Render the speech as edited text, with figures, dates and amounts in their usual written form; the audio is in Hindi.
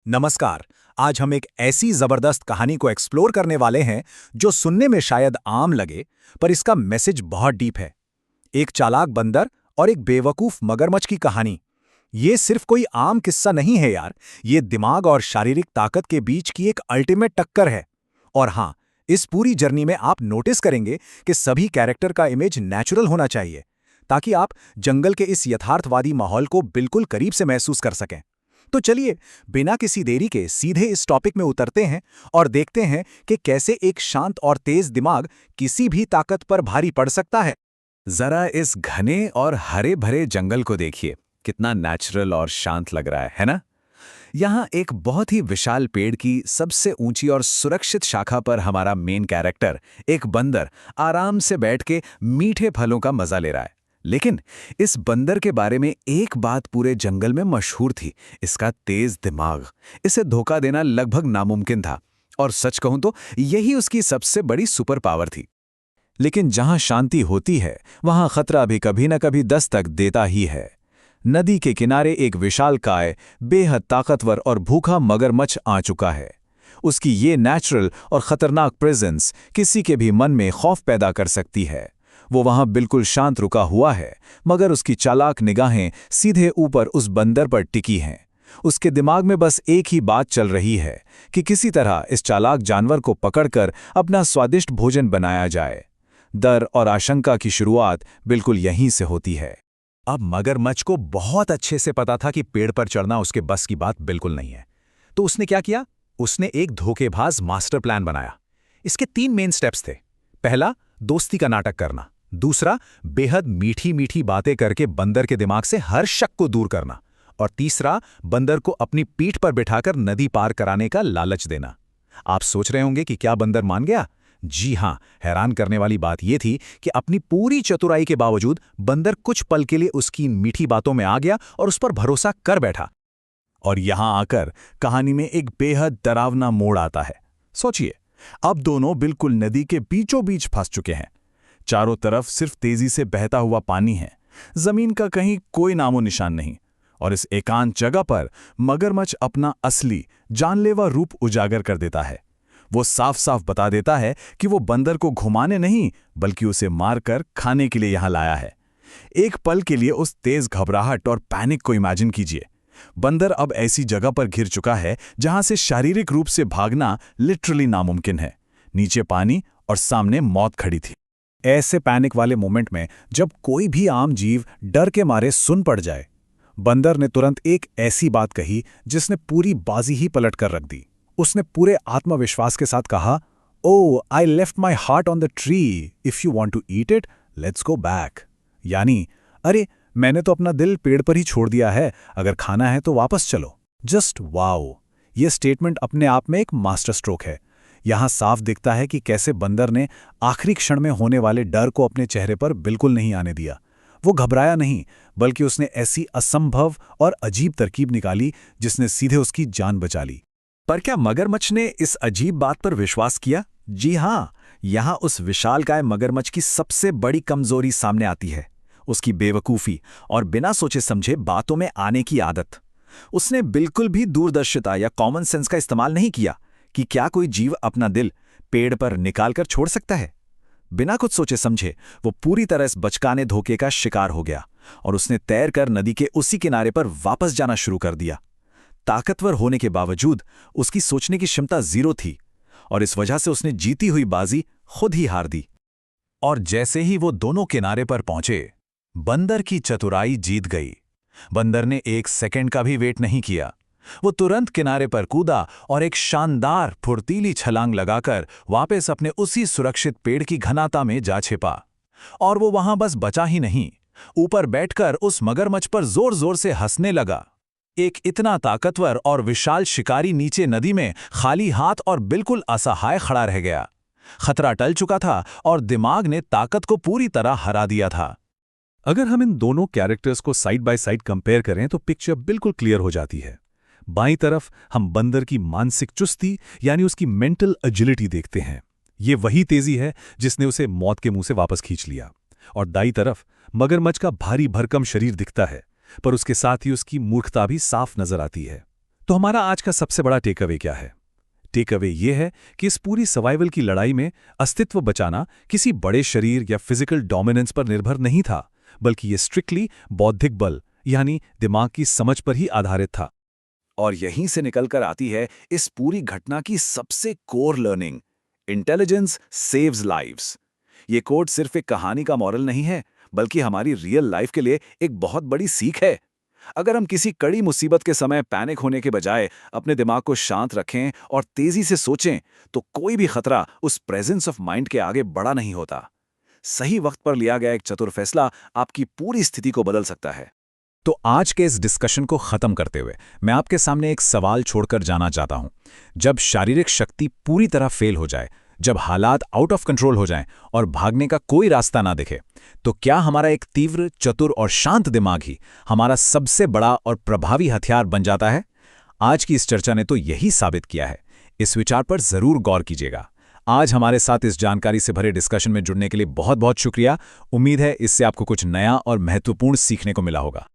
नमस्कार। आज हम एक ऐसी जबरदस्त कहानी को एक्सप्लोर करने वाले हैं जो सुनने में शायद आम लगे, पर इसका मैसेज बहुत डीप है। एक चालाक बंदर और एक बेवकूफ मगरमच्छ की कहानी। ये सिर्फ कोई आम किस्सा नहीं है यार, ये दिमाग और शारीरिक ताकत के बीच की एक अल्टीमेट टक्कर है। और हाँ, इस पूरी जर्नी में आप नोटिस करेंगे कि सभी कैरेक्टर का इमेज नेचुरल होना चाहिए, ताकि आप जंगल के इस यथार्थवादी माहौल को बिल्कुल करीब से महसूस कर सकें। तो चलिए, बिना किसी देरी के सीधे इस टॉपिक में उतरते हैं और देखते हैं कि कैसे एक शांत और तेज दिमाग किसी भी ताकत पर भारी पड़ सकता है। जरा इस घने और हरे भरे जंगल को देखिए, कितना नेचुरल और शांत लग रहा है ना? यहाँ एक बहुत ही विशाल पेड़ की सबसे ऊंची और सुरक्षित शाखा पर हमारा मेन कैरेक्टर, एक बंदर, आराम से बैठ के मीठे फलों का मजा ले रहा है। लेकिन इस बंदर के बारे में एक बात पूरे जंगल में मशहूर थी, इसका तेज दिमाग। इसे धोखा देना लगभग नामुमकिन था, और सच कहूं तो यही उसकी सबसे बड़ी सुपर पावर थी। लेकिन जहां शांति होती है, वहां खतरा भी कभी न कभी दस्तक देता ही है। नदी के किनारे एक विशालकाय, बेहद ताकतवर और भूखा मगरमच्छ आ चुका है। उसकी ये नेचुरल और खतरनाक प्रेजेंस किसी के भी मन में खौफ पैदा कर सकती है। वो वहां बिल्कुल शांत रुका हुआ है, मगर उसकी चालाक निगाहें सीधे ऊपर उस बंदर पर टिकी हैं। उसके दिमाग में बस एक ही बात चल रही है कि किसी तरह इस चालाक जानवर को पकड़कर अपना स्वादिष्ट भोजन बनाया जाए। डर और आशंका की शुरुआत बिल्कुल यहीं से होती है। अब मगरमच्छ को बहुत अच्छे से पता था कि पेड़ पर चढ़ना उसके बस की बात बिल्कुल नहीं है। तो उसने क्या किया? उसने एक धोखेबाज मास्टर प्लान बनाया। इसके 3 मेन स्टेप्स थे। पहला, दोस्ती का नाटक करना। दूसरा, बेहद मीठी मीठी बातें करके बंदर के दिमाग से हर शक को दूर करना। और तीसरा, बंदर को अपनी पीठ पर बिठाकर नदी पार कराने का लालच देना। आप सोच रहे होंगे कि क्या बंदर मान गया? जी हां, हैरान करने वाली बात यह थी कि अपनी पूरी चतुराई के बावजूद बंदर कुछ पल के लिए उसकी मीठी बातों में आ गया और उस पर भरोसा कर बैठा। और यहां आकर कहानी में एक बेहद डरावना मोड़ आता है। सोचिए, अब दोनों बिल्कुल नदी के बीचों बीच फंस चुके हैं। चारों तरफ सिर्फ तेजी से बहता हुआ पानी है, जमीन का कहीं कोई नामो निशान नहीं। और इस एकांत जगह पर मगरमच्छ अपना असली जानलेवा रूप उजागर कर देता है। वो साफ साफ बता देता है कि वो बंदर को घुमाने नहीं, बल्कि उसे मारकर खाने के लिए यहां लाया है। एक पल के लिए उस तेज घबराहट और पैनिक को इमेजिन कीजिए। बंदर अब ऐसी जगह पर घिर चुका है जहां से शारीरिक रूप से भागना लिटरली नामुमकिन है। नीचे पानी और सामने मौत खड़ी थी। ऐसे पैनिक वाले मोमेंट में जब कोई भी आम जीव डर के मारे सुन पड़ जाए, बंदर ने तुरंत एक ऐसी बात कही जिसने पूरी बाजी ही पलट कर रख दी। उसने पूरे आत्मविश्वास के साथ कहा, "oh, I left my heart on the tree, if you want to eat it, let's go back." यानी, अरे, मैंने तो अपना दिल पेड़ पर ही छोड़ दिया है, अगर खाना है तो वापस चलो। Just wow! ये स्टेटमेंट अपने आप में एक मास्टर स्ट्रोक है। यहां साफ दिखता है कि कैसे बंदर ने आखिरी क्षण में होने वाले डर को अपने चेहरे पर बिल्कुल नहीं आने दिया। वो घबराया नहीं, बल्कि उसने ऐसी असंभव और अजीब तरकीब निकाली जिसने सीधे उसकी जान बचा ली। पर क्या मगरमच्छ ने इस अजीब बात पर विश्वास किया? जी हां, यहां उस विशालकाय मगरमच्छ की सबसे बड़ी कमजोरी सामने आती है, उसकी बेवकूफी और बिना सोचे समझे बातों में आने की आदत। उसने बिल्कुल भी दूरदर्शिता या कॉमन सेंस का इस्तेमाल नहीं किया कि क्या कोई जीव अपना दिल पेड़ पर निकाल कर छोड़ सकता है। बिना कुछ सोचे समझे वो पूरी तरह इस बचकाने धोखे का शिकार हो गया और उसने तैरकर नदी के उसी किनारे पर वापस जाना शुरू कर दिया। ताकतवर होने के बावजूद उसकी सोचने की क्षमता 0 थी, और इस वजह से उसने जीती हुई बाजी खुद ही हार दी। और जैसे ही वो दोनों किनारे पर पहुंचे, बंदर की चतुराई जीत गई। बंदर ने 1 सेकंड का भी वेट नहीं किया। वो तुरंत किनारे पर कूदा और एक शानदार फुर्तीली छलांग लगाकर वापस अपने उसी सुरक्षित पेड़ की घनाता में जा छिपा। और वो वहां बस बचा ही नहीं, ऊपर बैठकर उस मगरमच्छ पर जोर जोर से हंसने लगा। एक इतना ताकतवर और विशाल शिकारी नीचे नदी में खाली हाथ और बिल्कुल असहाय खड़ा रह गया। खतरा टल चुका था और दिमाग ने ताकत को पूरी तरह हरा दिया था। अगर हम इन दोनों कैरेक्टर्स को साइड बाय साइड कंपेयर करें तो पिक्चर बिल्कुल क्लियर हो जाती है। बाईं तरफ हम बंदर की मानसिक चुस्ती यानी उसकी मेंटल एजिलिटी देखते हैं। ये वही तेजी है जिसने उसे मौत के मुंह से वापस खींच लिया। और दाईं तरफ मगरमच्छ का भारी भरकम शरीर दिखता है, पर उसके साथ ही उसकी मूर्खता भी साफ नजर आती है। तो हमारा आज का सबसे बड़ा टेक अवे क्या है? टेक अवे ये है कि इस पूरी सर्वाइवल की लड़ाई में अस्तित्व बचाना किसी बड़े शरीर या फिजिकल डोमिनेंस पर निर्भर नहीं था, बल्कि ये स्ट्रिक्टली बौद्धिक बल यानी दिमाग की समझ पर ही आधारित था। और यहीं से निकलकर आती है इस पूरी घटना की सबसे core learning, intelligence saves lives. ये कोड सिर्फ एक कहानी का मॉरल नहीं है, बल्कि हमारी रियल लाइफ के लिए एक बहुत बड़ी सीख है। अगर हम किसी कड़ी मुसीबत के समय पैनिक होने के बजाय अपने दिमाग को शांत रखें और तेजी से सोचें, तो कोई भी खतरा उस प्रेजेंस ऑफ माइंड के आगे बड़ा नहीं होता। सही वक्त पर लिया गया एक चतुर फैसला आपकी पूरी स्थिति को बदल सकता है। तो आज के इस डिस्कशन को खत्म करते हुए मैं आपके सामने एक सवाल छोड़कर जाना चाहता हूं। जब शारीरिक शक्ति पूरी तरह फेल हो जाए, जब हालात आउट ऑफ कंट्रोल हो जाएं और भागने का कोई रास्ता ना दिखे, तो क्या हमारा एक तीव्र, चतुर और शांत दिमाग ही हमारा सबसे बड़ा और प्रभावी हथियार बन जाता है? आज की इस चर्चा ने तो यही साबित किया है। इस विचार पर जरूर गौर कीजिएगा। आज हमारे साथ इस जानकारी से भरे डिस्कशन में जुड़ने के लिए बहुत बहुत शुक्रिया। उम्मीद है इससे आपको कुछ नया और महत्वपूर्ण सीखने को मिला होगा।